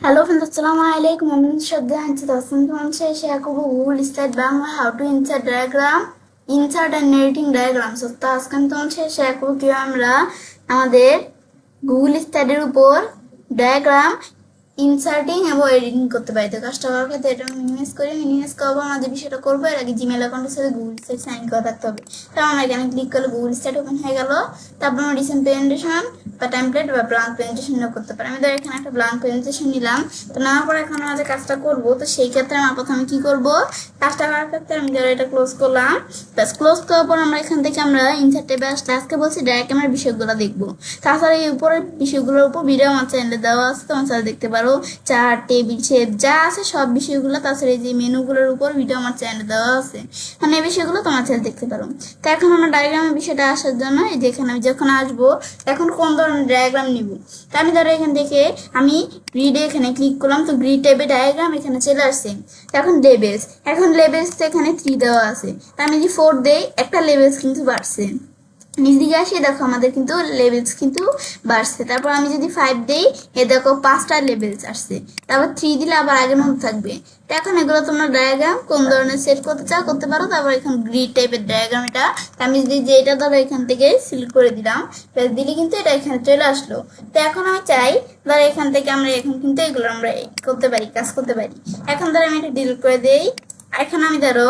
Hello friends, আসসালামু আলাইকুম। আমি শ্রদ্ধা হাঁচি দশম ক্লাসে শেয়ার করবো Google style Bangla how to insert diagram, insert and narrating diagram. তো আজকে আমি তোমার সাথে শেয়ার করবো কীভাবে আমরা আমাদের গুগল স্টাইলের উপর ডায়াগ্রাম ইনসার্টিং এবং এডিটিং করতে পারি। তো কাজটা করার ক্ষেত্রে এটা মিনিমাইজ করি, মিনিমাইজ করবো আমাদের বিষয়টা করবো। এর আগে জিমেল অ্যাকাউন্টের সাথে গুগল স্টাইল সাইন করা থাকতে হবে। তারপর আমরা এখানে ক্লিক করলে গুগল স্টাইল ওপেন হয়ে গেল। তারপর আমরা রিসেন্ট প্রেজেন্টেশন বা টেমপ্লেট বা ব্লাঙ্ক প্রেজেন্টেশন করতে পারি। আমি ধর এখানে একটা ব্লাঙ্ক প্রেজেন্টেশন নিলাম। তো নেওয়ার পর এখন আমাদের কাজটা করবো। তো সেই ক্ষেত্রে আমরা প্রথমে কি করবো, কাজটা করার ক্ষেত্রে আমি ধর এটা ক্লোজ করলাম। ব্যাস ক্লোজ করার পর আমরা এখান থেকে আমরা ইনসার্ট ট্যাবে আসলে আজকে বলছি ডাইরেক্ট আমরা বিষয়গুলো দেখবো। তাছাড়া এই উপরের বিষয়গুলোর উপর ভিডিও আমার চ্যানেলে দেওয়া আছে, তোমার চ্যানেল দেখতে পারো। চার্ট, টেবিল, শেপ যা আছে সব বিষয়গুলো, তাছাড়া এই যে মেনুগুলোর উপর ভিডিও আমার চ্যানেলে দেওয়া আছে, মানে এই বিষয়গুলো তোমার চ্যানেল দেখতে পারো। তো এখন আমরা ডায়াগ্রামের বিষয়টা আসার জন্য এই যে এখানে আমি যখন আসবো এখন কোন ধরনের ডায়াগ্রাম নিব। তো আমি ধরো এখান থেকে আমি গ্রিডে এখানে ক্লিক করলাম। তো গ্রিড ট্যাবে ডায়াগ্রাম এখানে চলে আসছে। এখন লেবেলস, এখন লেবেলস এখানে 3 দেওয়া আছে। তা আমি যদি 4 দেই একটা লেবেলস কিন্তু বাড়ছে। নিচ দিকে আসি দেখো আমাদের কিন্তু লেভেলস কিন্তু বাড়ছে। তারপর আমি যদি 5 দেই এ দেখো 5টা লেভেলস আসছে। তারপর 3 দিলে আবার আগের মতো থাকবে। তো এখন এগুলো তোমরা ডায়াগ্রাম কোন ধরনের সেট করতে চাও করতে পারো। তারপর এখন গ্রিড টাইপের ডায়াগ্রাম, এটা আমি যদি যেটা ধরো এখান থেকে সিলেক্ট করে দিলাম, দিলে কিন্তু এটা এখানে চলে আসলো। তো এখন আমি চাই ধরো এখান থেকে আমরা এখন কিন্তু এগুলো আমরা করতে পারি, কাজ করতে পারি। এখন ধরো আমি এটা ডিলিট করে দেই। এখন আমি ধরো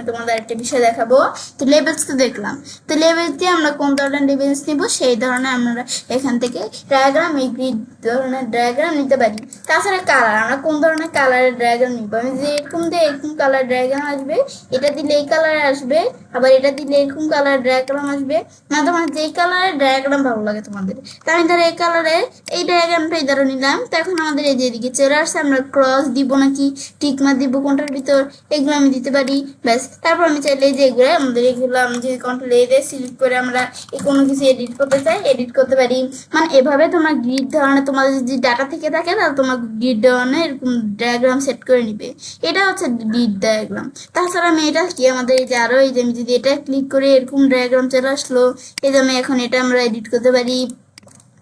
তোমাদের একটা বিষয় দেখাবো। তো লেবেলস তো দেখলাম। তো লেবেলস দিয়ে আমরা কোন ধরনের লেবেলস নিব সেই ধরনের আমরা এখান থেকে ডায়াগ্রাম, এই গ্রিড ধরনের ডায়াগ্রাম নিতে পারি। তাছাড়া কালার, আমরা কোন ধরনের কালারের ডায়াগ্রাম নিব। আমি যে এরকম দিয়ে এরকম কালার ডায়াগ্রাম আসবে, এটা দিলে এই কালারে আসবে, আবার এটা দিলে এরকম কালার ডায়াগ্রাম আসবে। না তোমার যেই কালারের ডায়াগ্রাম ভালো লাগে তোমাদের। তো আমি ধরো এই কালারের এই ডায়াগ্রামটাই ধরো নিলাম। তো এখন আমাদের এই যে এদিকে চলে আসছে, আমরা ক্রস দিব নাকি টিকমার দিব কোনটার ভিতর, এগুলো আমি দিতে পারি। ব্যাস তারপর আমি চাইলে যে এগুলো আমাদের এগুলো আমি যদি কন্ট্রোল এ দিয়ে সিলেক্ট করে আমরা এই কোনো কিছু এডিট করতে চাই এডিট করতে পারি। মানে এভাবে তোমার গ্রিড ধরনের তোমাদের যদি ডাটা থেকে থাকে তাহলে তোমার গ্রিড ধরনের এরকম ডায়াগ্রাম সেট করে নিবে। এটা হচ্ছে গ্রিড ডায়াগ্রাম। তাছাড়া আমি এটা কি আমাদের এই যে আরো এই যে আমি যদি এটা ক্লিক করে এরকম ডায়াগ্রাম চলে আসলো। এই যে আমি এখন এটা আমরা এডিট করতে পারি।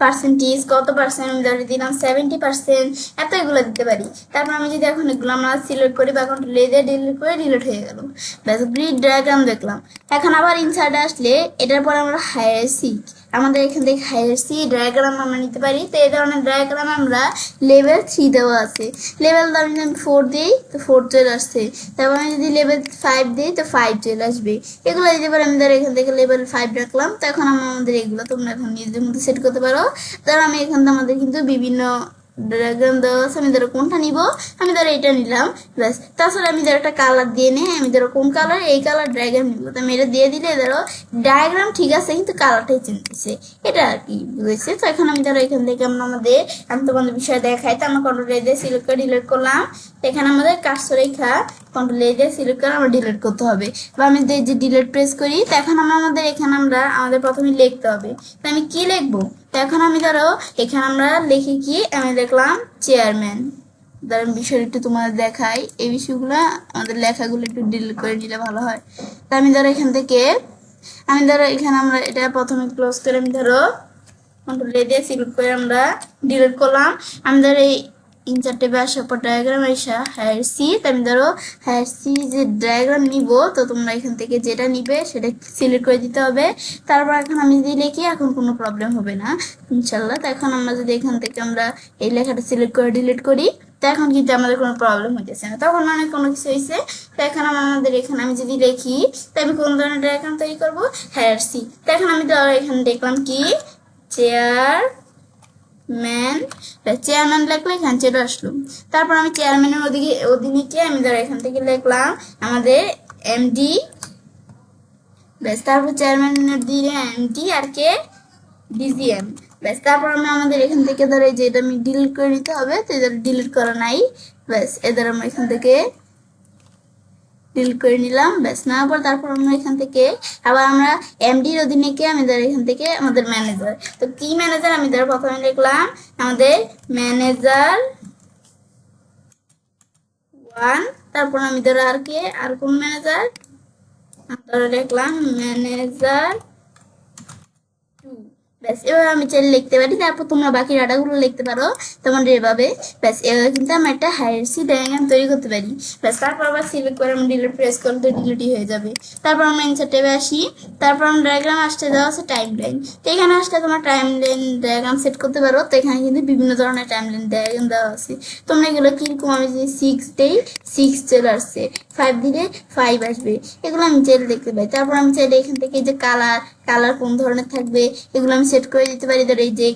পার্সেন্টেজ কত পার্সেন্ট আমি ধরে দিলাম 70%, এত এগুলো দিতে পারি। তারপর আমি যদি এখন এগুলো আমরা সিলেক্ট করি বা এখন লেজার ডিলিট করে ডিলিট হয়ে গেল। ব্যাস গ্রিড ডায়াগ্রাম দেখলাম। এখন আবার ইনসার্টে আসলে এটার পর আমরা হায়ার সি, আমাদের এখান থেকে হায়ার সি ডায়াগ্রাম আমরা নিতে পারি। তো এই ধরনের ডায়াগ্রাম আমরা লেভেল 3 দেওয়া আছে। লেভেল আমি যদি 4 দিই তো 4 চলে আসছে। তারপর আমি যদি লেভেল 5 দিই তো 5 চলে আসবে। এগুলো দিতে পারি। আমি ধরো এখান থেকে লেভেল 5 রাখলাম। তো এখন আমাদের এগুলো তোমরা এখন নিজেদের মধ্যে সেট করতে পারো। ধরো আমি এখান থেকে আমাদের কিন্তু বিভিন্ন ডায়াগ্রাম দেওয়া আছে। আমি ধরো কোনটা নিব, আমি ধরো এটা নিলাম। ব্যাস তাছাড়া আমি ধরো একটা কালার দিয়ে নিই, আমি ধরো কোন কালার, এই কালার ডায়াগ্রাম নিব। তো আমি এটা দিয়ে দিলে ধরো ডায়াগ্রাম ঠিক আছে কিন্তু কালারটাই চেঞ্জ হচ্ছে, এটা আর কি বুঝেছে। তো এখন আমি ধরো এখান থেকে আমরা আমাদের আমি তোমাদের বিষয় দেখাই। তো আমরা কন্ট্রোল এ দিয়ে সিলেক্ট করে ডিলিট করলাম। এখানে আমাদের কাজটা রেখা কন্ট্রোল এ দিয়ে সিলেক্ট করে আমরা ডিলিট করতে হবে। বা আমি যে ডিলিট প্রেস করি, তো এখন আমরা আমাদের এখানে আমরা আমাদের প্রথমে লিখতে হবে। তো আমি কি লিখবো, তো এখন আমি ধরো এখানে আমরা লিখি কি, আমি লিখলাম চেয়ারম্যান। ধরেন বিষয় একটু তোমাদের দেখাই, এই বিষয়গুলো আমাদের লেখাগুলো একটু ডিলিট করে নিলে ভালো হয়। তো আমি ধরো এখান থেকে আমি ধরো এখানে আমরা এটা প্রথমে ক্লোজ করে আমি ধরো কন্ট্রোল এ দিয়ে সিলেক্ট করে আমরা ডিলিট করলাম। আমি ধরো এই ইনসার্ট ট্যাবে আসার পর ডায়াগ্রাম আসা হায়ার সি, আমি ধরো হায়ার সি যে ডায়াগ্রাম নিব, তো তোমরা এখান থেকে যেটা নিবে সেটা সিলেক্ট করে দিতে হবে। তারপর এখন আমি যদি লিখি এখন কোনো প্রবলেম হবে না ইনশাল্লাহ। তো এখন আমরা যদি এখান থেকে আমরা এই লেখাটা সিলেক্ট করে ডিলিট করি, তো এখন কিন্তু আমাদের কোনো প্রবলেম হইতেছে না, তখন মানে কোনো কিছু হয়েছে। তো এখন আমাদের এখানে আমি যদি লিখি, তো আমি কোন ধরনের ডায়াগ্রাম তৈরি করবো, হায়ার সি। তো এখন আমি ধরো এখানে দেখলাম কি চেয়ারম্যান, চেয়ারম্যান লিখলে এখানে চলে আসলো। তারপর আমি চেয়ারম্যানের অধীনে কি আমি ধরো এখান থেকে লিখলাম আমাদের এমডি। ব্যাস তারপর চেয়ারম্যানের দিয়ে এমডি আর কে ডিজিএম। ব্যাস তারপর আমরা আমাদের এখান থেকে ধরো যে এটা আমি ডিলিট করে নিতে হবে, তো এদের ডিলিট করা নাই। ব্যাস এদের আমরা এখান থেকে ডিলিট করে নিলাম। ব্যাস নেওয়ার পর তারপর আমরা এখান থেকে আবার আমরা এমডির অধীনে কে আমি ধরো এখান থেকে আমাদের ম্যানেজার। তো কি ম্যানেজার, আমি ধরো প্রথমে লিখলাম আমাদের ম্যানেজার 1। তারপর আমি ধরো আর কে আর কোন ম্যানেজার, ধরো লিখলাম ম্যানেজার 2। ব্যাস এভাবে আমি চাইলে লিখতে পারি, তারপর তোমরা বাকি ডাটাগুলো লিখতে পারো তোমাদের এভাবে। ব্যাস এভাবে কিন্তু আমরা একটা হায়ারসি ডায়াগ্রাম তৈরি করতে পারি। ব্যাস তারপর আবার সিলেক্ট করে আমি ডিলিট প্রেস করলে ডিলিটই হয়ে যাবে। তারপর আমরা ইনসার্ট ট্যাবে আসি, তারপর আমরা ডায়াগ্রাম আসতে দেওয়া আছে টাইম লাইন। তো এখানে আসলে তোমার টাইম লাইন ডায়াগ্রাম সেট করতে পারো। তো এখানে কিন্তু বিভিন্ন ধরনের টাইম লাইন ডায়াগ্রাম দেওয়া আছে। তোমরা এগুলো কিরকম, আমি যদি 6 দেই 6 চলে আসছে, 5 দিলে 5 আসবে, এগুলো আমি চাইলে দেখতে পাই। তারপর আমি চাইলে এখান থেকে যে কালার কোন ধরনের থাকবে এগুলো আমি সেট করে দিতে পারি। ধর এই যে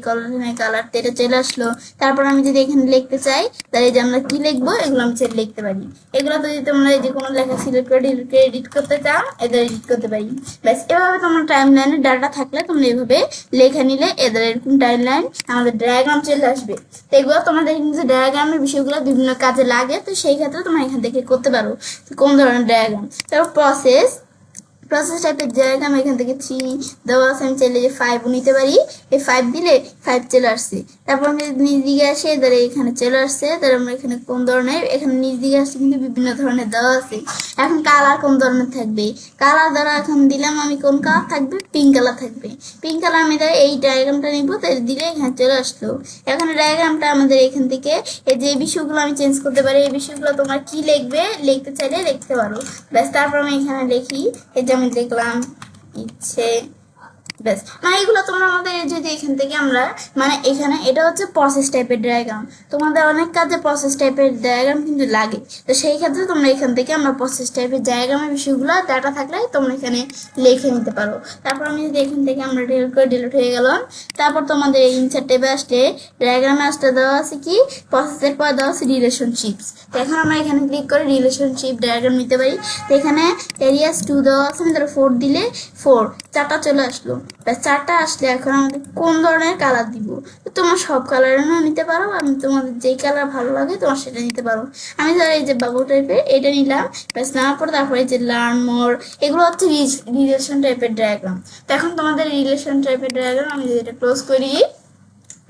কালার এটা চলে আসলো। তারপর আমি যদি এখানে লিখতে চাই তাহলে এই যে আমরা কি লিখবো এগুলো আমি সেট লিখতে পারি। এগুলো তো যদি তোমরা যে কোনো লেখা সিলেক্ট করে এডিট করতে চাও এদের এডিট করতে পারি। ব্যাস এভাবে তোমরা টাইম লাইনের ডাটা থাকলে তোমরা এইভাবে লেখা নিলে এদের এরকম টাইম লাইন আমাদের ডায়াগ্রাম চলে আসবে। তো এগুলো তোমাদের কিন্তু ডায়াগ্রামের বিষয়গুলো বিভিন্ন কাজে লাগে, তো সেই ক্ষেত্রে তোমরা এখান থেকে করতে পারো কোন ধরনের ডায়াগ্রাম। তারপর প্রসেস টাইপের ডায়াগ্রাম এখান থেকে 3 দেওয়া আছে, আমি চাইলে যে 5 নিতে পারি। এই 5 দিলে 5 চলে আসছে। তারপর আমি নিচ দিকে আসে ধরে এখানে চলে আসছে। তারপর আমরা এখানে কোন ধরনের, এখানে নিচ দিকে আসছে কিন্তু বিভিন্ন ধরনের দেওয়া আছে। এখন কালার কোন ধরনের থাকবে, কালার দ্বারা এখন দিলাম আমি কোন কালার থাকবে, পিঙ্ক কালার থাকবে। পিঙ্ক কালার আমি ধরে এই ডায়াগ্রামটা নিব, তাই দিলে এখানে চলে আসলো। এখন ডায়াগ্রামটা আমাদের এখান থেকে এই যে বিষয়গুলো আমি চেঞ্জ করতে পারি। এই বিষয়গুলো তোমরা কি লিখবে লিখতে চাইলে লিখতে পারো। ব্যাস তারপর আমি এখানে লিখি, এই যে আমি লিখলাম ইচ্ছে। ব্যাস মানে এগুলো তোমরা আমাদের যদি এখান থেকে আমরা মানে এখানে এটা হচ্ছে প্রসেস টাইপের ডায়াগ্রাম। তোমাদের অনেক কাজে প্রসেস টাইপের ডায়াগ্রাম কিন্তু লাগে, তো সেই ক্ষেত্রে তোমরা এখান থেকে আমরা প্রসেস টাইপের ডায়াগ্রামের বিষয়গুলো ডাটা থাকলে তোমরা এখানে লিখে নিতে পারো। তারপর আমি যদি এখান থেকে আমরা ডিলিট করে ডিলিট হয়ে গেলাম। তারপর তোমাদের এই ইনসার্ট ট্যাবে আসলে ডায়াগ্রামে আসতে দেওয়া আছে কি, প্রসেসের পর দেওয়া আছে রিলেশনশিপস। তো এখন আমরা এখানে ক্লিক করে রিলেশনশিপ ডায়াগ্রাম নিতে পারি। তো এখানে এরিয়াস 2 দেওয়া আছে, আমি ধরো 4 দিলে 4 4টা চলে আসলো। ব্যাস 4টা আসলে এখন আমাদের কোন ধরনের কালার দিব, তো তোমার সব কালারেরও নিতে পারো, আমি তোমাদের যেই কালার ভালো লাগে তোমার সেটা নিতে পারো। আমি ধরো এই যে বাবু টাইপের এটা নিলাম। ব্যাস নেওয়ার পর তারপরে এই যে লার্ন মোর, এগুলো হচ্ছে রিলেশন টাইপের ডায়াগ্রাম। তো এখন তোমাদের রিলেশন টাইপের ডায়াগ্রাম আমি যদি এটা ক্লোজ করি,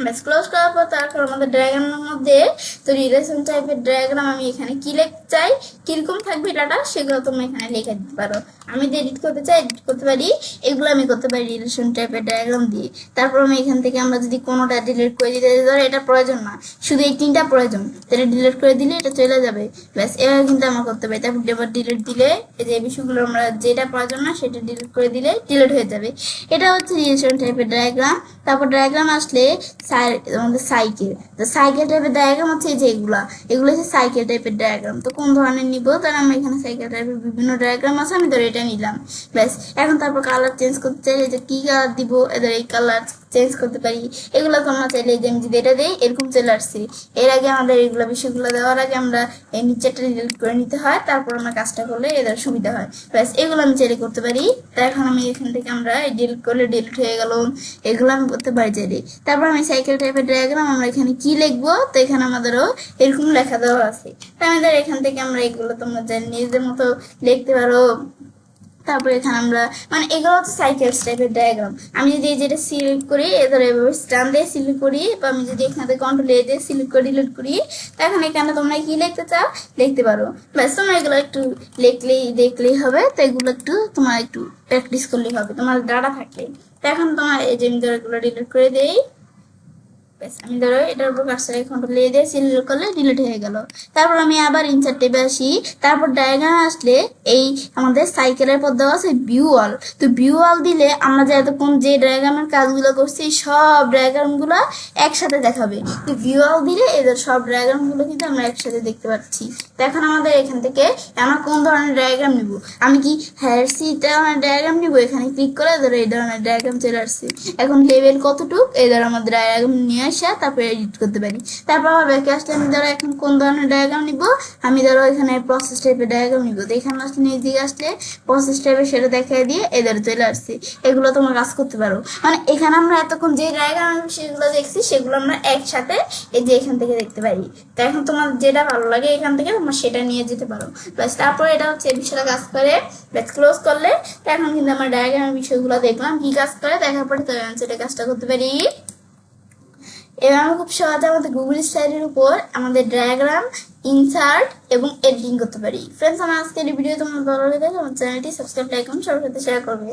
ব্যাস ক্লোজ করার পর তারপর আমাদের ডায়াগ্রামের মধ্যে তো রিলেশন টাইপের ডায়াগ্রাম আমি এখানে কি লিখতে চাই, কিরকম থাকবে ডাটা সেগুলো তোমরা এখানে লিখে দিতে পারো। আমি যদি এডিট করতে চাই এডিট করতে পারি, এগুলো আমি করতে পারি রিলেশন টাইপের ডায়াগ্রাম দিয়ে। তারপর আমি এখান থেকে আমরা যদি কোনোটা ডিলিট করে দিতে, ধরো এটা প্রয়োজন না, শুধু এই 3টা প্রয়োজন, এটা ডিলিট করে দিলে এটা চলে যাবে। ব্যাস এভাবে কিন্তু আমরা করতে পারি। তারপর এবার ডিলিট দিলে এই যে বিষয়গুলো আমরা যেটা প্রয়োজন না সেটা ডিলিট করে দিলে ডিলিট হয়ে যাবে। এটা হচ্ছে রিলেশন টাইপের ডায়াগ্রাম। তারপর ডায়াগ্রাম আসলে আমাদের সাইকেল, তো সাইকেল টাইপের ডায়াগ্রাম হচ্ছে এই যে এগুলো হচ্ছে সাইকেল টাইপের ডায়াগ্রাম। তো কোন ধরনের নিব, তাহলে আমি এখানে সাইকেল টাইপের বিভিন্ন ডায়াগ্রাম আছে, আমি ধরে এটা নিলাম। ব্যাস এখন তারপর কালার চেঞ্জ করতে চাইলে যে কি কালার দিব, এদের এই কালার চেঞ্জ করতে পারি। এগুলো তোমরা চাইলে যে আমি যদি এটা দিই এরকম চলে আসছি। এর আগে আমাদের এগুলো বিষয়গুলো দেওয়ার আগে আমরা এই নিচেরটা ডিলিট করে নিতে হয়, তারপর আমরা কাজটা করলে এদের সুবিধা হয়। ব্যাস এগুলো আমি চাইলে করতে পারি। তো এখন আমি এখান থেকে আমরা ডিলিট করলে ডিলিট হয়ে গেল, এগুলো আমি করতে পারি চাইলে। তারপর আমি সাইকেল টাইপের ডায়াগ্রাম আমরা এখানে কি লিখবো, তো এখানে আমাদেরও এরকম লেখা দেওয়া আছে। তো আমাদের এখান থেকে আমরা এগুলো তোমরা নিজেদের মতো লিখতে পারো। তারপর এখানে আমরা মানে এগুলো হচ্ছে সাইকেল টাইপের ডায়াগ্রাম। আমি যদি এই যেটা সিলেক্ট করি এদের এভাবে স্ট্যান্ড দিয়ে সিলেক্ট করি, বা আমি যদি এখান থেকে কন্ট্রোল এ দিয়ে সিলেক্ট করে ডিলিট করি, এখন এখানে তোমরা কি লিখতে চাও লিখতে পারো। ব্যাস তোমরা এগুলো একটু দেখলেই হবে। তো এগুলো একটু তোমার একটু প্র্যাকটিস করলেই হবে তোমার ডাটা থাকলে। তো এখন তোমার এই যে আমি ধরো এগুলো ডিলিট করে দেই। ব্যাস আমি ধরো এটার উপর কাজটা কন্ট্রোল দিয়ে সিলেক্ট করলে ডিলিট হয়ে গেল। তারপর আমি আবার ইনসার্ট ট্যাবে আসি। তারপর ডায়াগ্রাম আসলে এই আমাদের সাইকেলের পর দেওয়া আছে ভিউ অল। তো ভিউ অল দিলে আমরা যে এতক্ষণ যে ডায়াগ্রামের কাজগুলো করছি সব ডায়াগ্রামগুলো একসাথে দেখাবে। তো ভিউ অল দিলে এদের সব ডায়াগ্রামগুলো কিন্তু আমরা একসাথে দেখতে পাচ্ছি। তো এখন আমাদের এখান থেকে আমরা কোন ধরনের ডায়াগ্রাম নিব, আমি কি হায়ারসি ধরনের ডায়াগ্রাম নিব, এখানে ক্লিক করে ধরো এই ধরনের ডায়াগ্রাম চলে আসছে। এখন লেভেল কতটুক এই ধরো আমাদের ডায়াগ্রাম নিয়ে আসা, তারপরে এডিট করতে পারি। তারপর আবার ব্যাকে আসলে আমি ধরো এখন কোন ধরনের ডায়াগ্রাম নিব, আমি ধরো এখানে প্রসেস টাইপের ডায়াগ্রাম নিব। তো এখানে আসলে নিচ দিকে আসলে প্রসেস টাইপের সেটা দেখাই দিয়ে এদের চলে আসছে। এগুলো তোমরা কাজ করতে পারো। মানে এখানে আমরা এতক্ষণ যে ডায়াগ্রাম সেগুলো দেখছি সেগুলো আমরা একসাথে এই যে এখান থেকে দেখতে পারি। তো এখন তোমার যেটা ভালো লাগে এখান থেকে তোমরা সেটা নিয়ে যেতে পারো। ব্যাস তারপরে এটা হচ্ছে এই বিষয়টা কাজ করে। ব্যাস ক্লোজ করলে এখন কিন্তু আমার ডায়াগ্রামের বিষয়গুলো দেখলাম কি কাজ করে, দেখার পরে তো সেটা কাজটা করতে পারি। এবার আমরা খুব সহজে আমাদের গুগল স্লাইডের উপর আমাদের ডায়াগ্রাম ইনসার্ট এবং এডিটিং করতে পারি। ফ্রেন্ডস, আমার আজকের এই ভিডিও তোমার ভালো লাগে আমার চ্যানেলটি সাবস্ক্রাইব, লাইক এবং সবার সাথে শেয়ার করবে।